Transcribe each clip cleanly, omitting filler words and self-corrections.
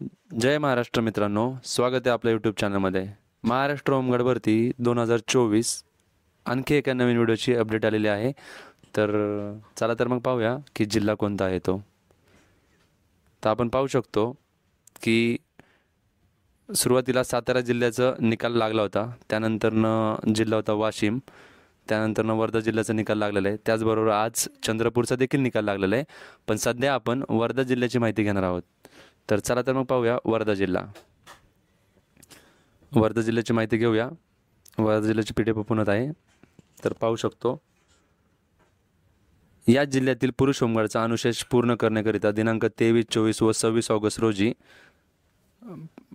जय महाराष्ट्र मित्रांनो, स्वागत आहे आपल्या यूट्यूब चॅनलमध्ये. महाराष्ट्र होमगार्ड भरती 2024 आणखी एका नवीन व्हिडिओची अपडेट आलेली आहे. तर चला तर मग पाहूया की जिल्हा कोणता आहे तो. तर आपण पाहू शकतो की सुरुवातीला सातारा जिल्ह्याचा निकाल लागला होता, त्यानंतरनं जिल्हा होता वाशिम, त्यानंतरनं वर्धा जिल्ह्याचा निकाल लागलेला आहे. त्याचबरोबर आज चंद्रपूरचा देखील निकाल लागलेला आहे. पण सध्या आपण वर्धा जिल्ह्याची माहिती घेणार आहोत. तर चला तर मग पाहूया वर्धा जिल्हा. वर्धा जिल्ह्याची माहिती घेऊया. वर्धा जिल्ह्याची पी डी एफ ओपन होत आहे. तर पाहू शकतो या जिल्ह्यातील पुरुष होमगार्डचा अनुशेष पूर्ण करण्याकरिता दिनांक 23, 24 व 26 ऑगस्ट रोजी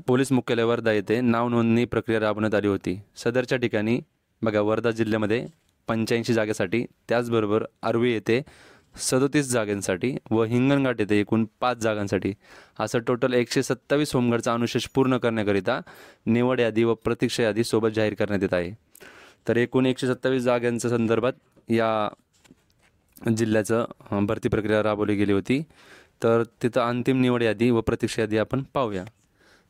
पोलीस मुख्यालय वर्धा येथे नाव नोंदणी प्रक्रिया राबवण्यात आली होती. सदरच्या ठिकाणी बघा वर्धा जिल्ह्यामध्ये 85 जागेसाठी, त्याचबरोबर आर्वी येथे 37 जागांसाठी व हिंगणघाट येथे एकूण 5 जागांसाठी असं टोटल 127 होमगार्डचा अनुशेष पूर्ण करण्याकरिता निवड यादी व प्रतीक्षा यादी सोबत जाहीर करण्यात येत आहे. तर एकूण 127 जागांच्या संदर्भात या जिल्ह्याचं भरती प्रक्रिया राबवली गेली होती. तर तिथं अंतिम निवड यादी व प्रतीक्षा यादी आपण पाहूया.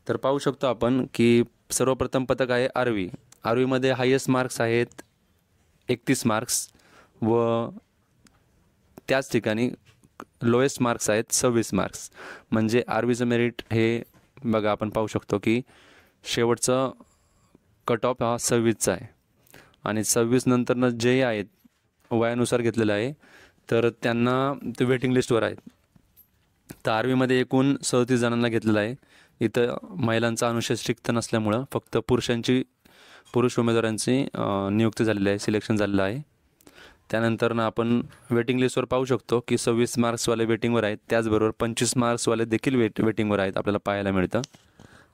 तर पाहू शकतो आपण की सर्वप्रथम पथक आहे आर्वी. आर्वीमध्ये हायेस्ट मार्क्स आहेत 31 मार्क्स व त्याच ठिकाणी लोएस्ट मार्क्स आहेत 26 मार्क्स. म्हणजे आर्वीचं मेरिट हे बघा आपण पाहू शकतो की शेवटचं कट ऑफ हा 26चा आहे आणि 26 नंतरनं जे आहेत वयानुसार घेतलेलं आहे, तर त्यांना ते वेटिंग लिस्टवर आहेत. तर आर्वीमध्ये एकूण 37 जणांना घेतलेलं आहे. इथं महिलांचा अनुशेष रिक्त नसल्यामुळं फक्त पुरुष उमेदवारांची नियुक्ती झालेली आहे, सिलेक्शन झालेलं आहे. त्यानंतर आपण वेटिंग लिस्टवर पाहू शकतो की 26 मार्क्सवाले वेटिंगवर आहेत, त्याचबरोबर 25 मार्क्सवाले देखील वेटिंगवर आहेत, आपल्याला पाहायला मिळतं.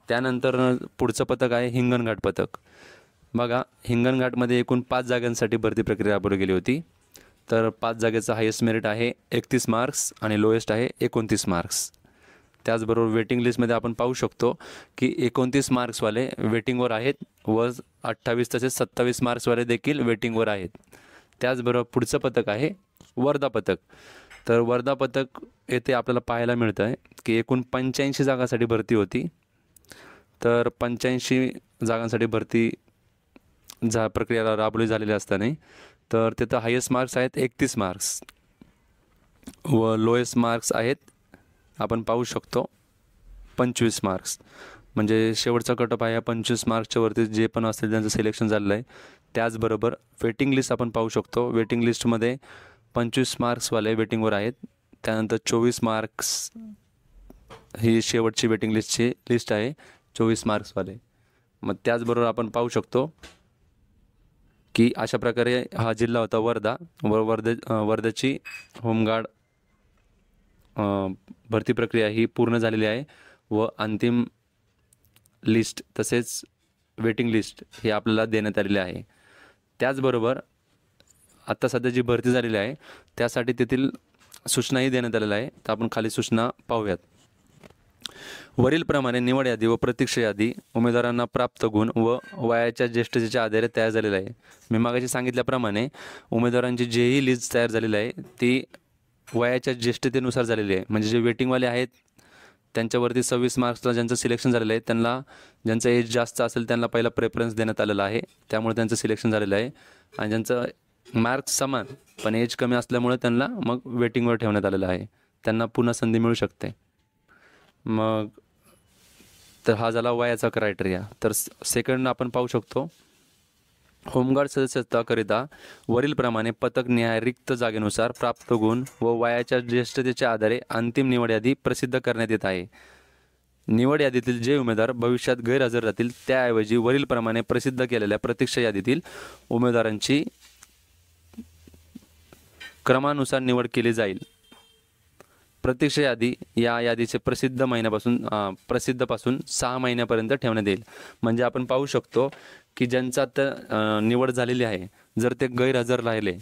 त्यानंतर पुढचं पथक आहे हिंगणघाट पथक. बघा हिंगणघाटमध्ये एकूण 5 जागांसाठी भरती प्रक्रिया राबवली गेली होती. तर 5 जागेचं हायेस्ट मेरिट आहे 31 मार्क्स आणि लोएस्ट आहे 29 मार्क्स. त्याचबरोबर वेटिंग लिस्टमध्ये आपण पाहू शकतो की 29 मार्क्सवाले वेटिंगवर आहेत व 28 तसेच 27 मार्क्सवाले देखील वेटिंगवर आहेत. त्याचबरोबर पुढचं पथक आहे वर्धा पथक. तर वर्धा पथक येथे आपल्याला पाहायला मिळतं आहे की एकूण 85 जागांसाठी भरती होती. तर 85 जागांसाठी भरती प्रक्रिया राबवली झालेली असताना तर तिथं हायेस्ट मार्क्स आहेत 31 मार्क्स व लोएस्ट मार्क्स आहेत आपण पाहू शकतो 25 मार्क्स. म्हणजे शेवटचा कटअप आहे 25 मार्क्सच्या वरती जे पण असतील त्यांचं सिलेक्शन झालेलं आहे. त्याचबरोबर वेटिंग लिस्ट आपण पाहू शकतो. वेटिंग लिस्टमध्ये 25 मार्क्सवाले वेटिंगवर आहेत. त्यानंतर 24 मार्क्स ही शेवटची वेटिंग लिस्टची लिस्ट आहे 24 मार्क्सवाले. मग त्याचबरोबर आपण पाहू शकतो की अशा प्रकारे हा जिल्हा होता वर्धा व वर्ध्याची होमगार्ड भरती प्रक्रिया ही पूर्ण झालेली आहे व अंतिम लिस्ट तसेच वेटिंग लिस्ट हे आपल्याला देण्यात आलेले आहे. त्याचबरोबर आत्ता सध्या जी भरती झालेली आहे त्यासाठी तेथील सूचनाही देण्यात आलेल्या आहे. तर आपण खाली सूचना पाहूयात. वरीलप्रमाणे निवड यादी व प्रतीक्षा यादी उमेदवारांना प्राप्त गुण व वयाच्या ज्येष्ठतेच्या आधारे तयार झालेला आहे. मी मागाशी सांगितल्याप्रमाणे उमेदवारांची जेही लिस्ट तयार झालेली आहे ती वयाच्या ज्येष्ठतेनुसार झालेली आहे. म्हणजे जे वेटिंगवाले आहेत त्यांच्यावरती 26 मार्क्सला ज्यांचं सिलेक्शन झालेलं आहे त्यांना, ज्यांचं एज जास्त असेल त्यांना पहिला प्रेफरन्स देण्यात आलेला आहे, त्यामुळे त्यांचं सिलेक्शन झालेलं आहे. आणि ज्यांचं मार्क्स समान पण एज कमी असल्यामुळे त्यांना मग वेटिंगवर ठेवण्यात आलेलं आहे, त्यांना पुन्हा संधी मिळू शकते. मग तर हा झाला वयाचा क्रायटेरिया. तर सेकंड आपण पाहू शकतो होमगार्ड सदस्यत्वाकरिता वरीलप्रमाणे पथकनिहाय रिक्त जागेनुसार प्राप्त गुण व वयाच्या ज्येष्ठतेच्या आधारे अंतिम निवड यादी प्रसिद्ध करण्यात येत आहे. निवड यादीतील जे उमेदवार भविष्यात गैरहजर राहतील त्याऐवजी वरीलप्रमाणे प्रसिद्ध केलेल्या प्रतीक्षा यादीतील उमेदवारांची क्रमानुसार निवड केली जाईल. प्रतीक्षा यादी या यादीचे प्रसिद्धपासून 6 महिन्यापर्यंत ठेवण्यात येईल. म्हणजे आपण पाहू शकतो की ज्यांचं आता निवड झालेली आहे जर ते गैरहजर राहिले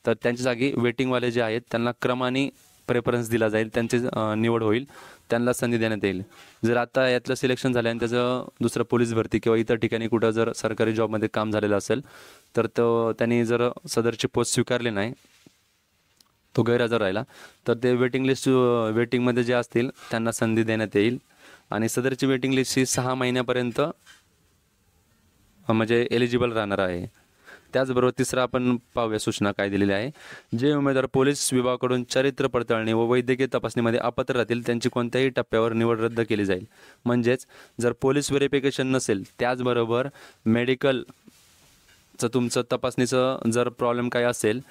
तर त्यांच्या जागी वेटिंगवाले जे आहेत त्यांना क्रमाने प्रेफरन्स दिला जाईल, त्यांची निवड होईल, त्यांना संधी देण्यात येईल. जर आता यातलं सिलेक्शन झालं आणि त्याचं दुसरं पोलीस भरती किंवा इतर ठिकाणी कुठं जर सरकारी जॉबमध्ये काम झालेलं असेल तर त्यांनी जर सदरची पोस्ट स्वीकारली नाही, तो गैरहजर राहिला तर ते वेटिंगमध्ये जे असतील त्यांना संधी देण्यात येईल आणि सदरची वेटिंग लिस्ट ही 6 महिन्यापर्यंत म्हणजे एलिजिबल राहणार आहे. त्याचबरोबर तिसरं आपण पाहूया सूचना काय दिलेली आहे. जे उमेदवार पोलीस विभागाकडून चारित्र्य पडताळणी व वैद्यकीय तपासणीमध्ये अपात्र राहतील त्यांची कोणत्याही टप्प्यावर निवड रद्द केली जाईल. म्हणजेच जर पोलीस व्हेरिफिकेशन नसेल, त्याचबरोबर मेडिकलचं तुमचं तपासणीचं जर प्रॉब्लेम काय असेल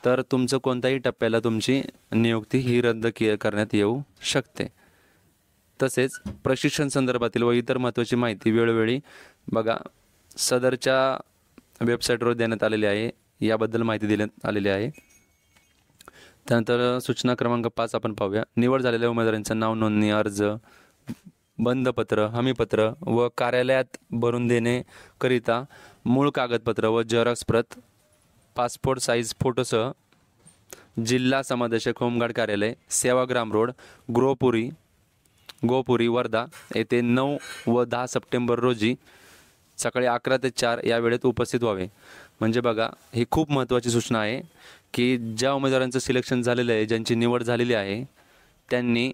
तर तुमचं कोणत्याही टप्प्याला तुमची नियुक्ती ही रद्द करण्यात येऊ शकते. तसेच प्रशिक्षण संदर्भातील व इतर महत्त्वाची माहिती वेळोवेळी बघा सदरच्या वेबसाईटवर देण्यात आलेली आहे. याबद्दल माहिती देण्यात आलेली आहे. त्यानंतर सूचना क्रमांक 5 आपण पाहूया. निवड झालेल्या उमेदवारांचं नाव नोंदणी अर्ज, बंधपत्र, हमीपत्र व कार्यालयात भरून देणेकरिता मूळ कागदपत्र व झेरॉक्स प्रत, पासपोर्ट साईज फोटोसह जिल्हा समादेशक होमगार्ड कार्यालय, सेवाग्राम रोड, गोपुरी वर्धा येथे 9 व 10 सप्टेंबर रोजी सकाळी 11 ते 4 या वेळेत उपस्थित व्हावे. म्हणजे बघा ही खूप महत्त्वाची सूचना आहे की ज्या उमेदवारांचं सिलेक्शन झालेलं आहे, ज्यांची निवड झालेली आहे, त्यांनी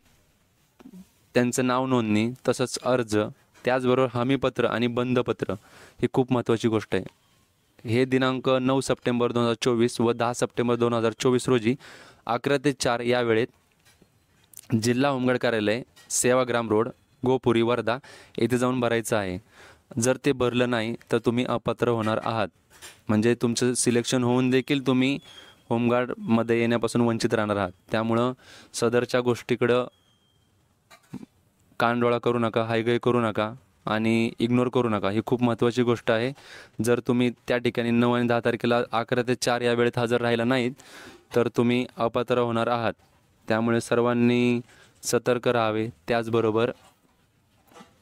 त्यांचं नाव नोंदणी तसंच अर्ज, त्याचबरोबर हमीपत्र आणि बंधपत्र ही खूप महत्त्वाची गोष्ट आहे. हे दिनांक 9 सप्टेंबर 2024 व 10 सप्टेंबर 2024 रोजी 11 ते 4 या वेळेत जिल्हा होमगार्ड कार्यालय, सेवाग्राम रोड, गोपुरी वर्धा येथे जाऊन भरायचं आहे. जर ते भरलं नाही तर तुम्ही अपात्र होणार आहात. म्हणजे तुमचं सिलेक्शन होऊन देखील तुम्ही होमगार्डमध्ये येण्यापासून वंचित राहणार आहात. त्यामुळं सदरच्या गोष्टीकडं कानडोळा करू नका, हायगय करू नका आणि इग्नोर करू नका. ही खूप महत्त्वाची गोष्ट आहे. जर तुम्ही त्या ठिकाणी 9 आणि 10 तारखेला 11 ते 4 या वेळेत हजर राहिला नाहीत तर तुम्ही अपात्र होणार आहात. त्यामुळे सर्वांनी सतर्क राहावे. त्याचबरोबर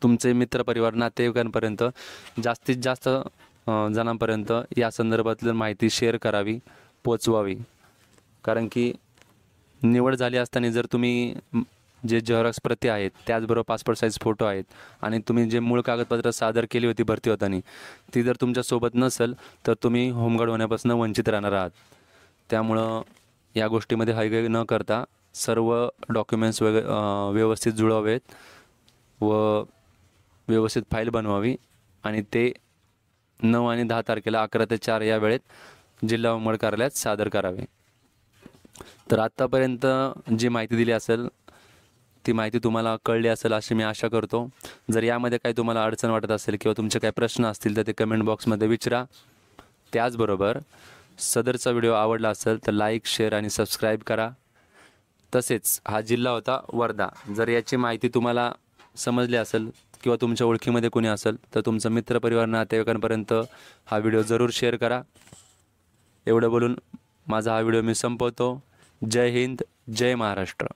तुमचे मित्रपरिवार, नातेवाईकांपर्यंत जास्तीत जास्त जणांपर्यंत या संदर्भातली माहिती शेअर करावी, पोचवावी. कारण की निवड झाली असताना जर तुम्ही जे झेरॉक्स प्रती आहेत, त्याचबरोबर पासपोर्ट साईज फोटो आहेत आणि तुम्ही जे मूळ कागदपत्र सादर केली होती भरती होताना ती जर तुमच्यासोबत नसेल तर तुम्ही होमगार्ड होण्यापासून वंचित राहणार आहात. त्यामुळं या गोष्टीमध्ये हायगय न करता सर्व डॉक्युमेंट्स व्यवस्थित जुळवावेत व व्यवस्थित फाईल बनवावी आणि ते 9 आणि 10 तारखेला 11 ते 4 या वेळेत जिल्हा होमगार्ड कार्यालयात सादर करावे. तर आत्तापर्यंत जी माहिती दिली असेल ती माहिती तुम्हाला कळली असेल अशी मी आशा करतो. जर यामध्ये काही तुम्हाला अडचण वाटत असेल किंवा तुमचे काही प्रश्न असतील तर ते कमेंट बॉक्समध्ये विचारा. त्याचबरोबर सदरचा व्हिडिओ आवडला असेल तर लाईक, शेअर आणि सबस्क्राईब करा. तसेच हा जिल्हा होता वर्धा. जर याची माहिती तुम्हाला समजली असेल किंवा तुमच्या ओळखीमध्ये कोणी असेल तर तुमचा मित्रपरिवार, नातेवाईकांपर्यंत हा व्हिडिओ जरूर शेअर करा. एवढं बोलून माझा हा व्हिडिओ मी संपवतो. जय हिंद, जय महाराष्ट्र.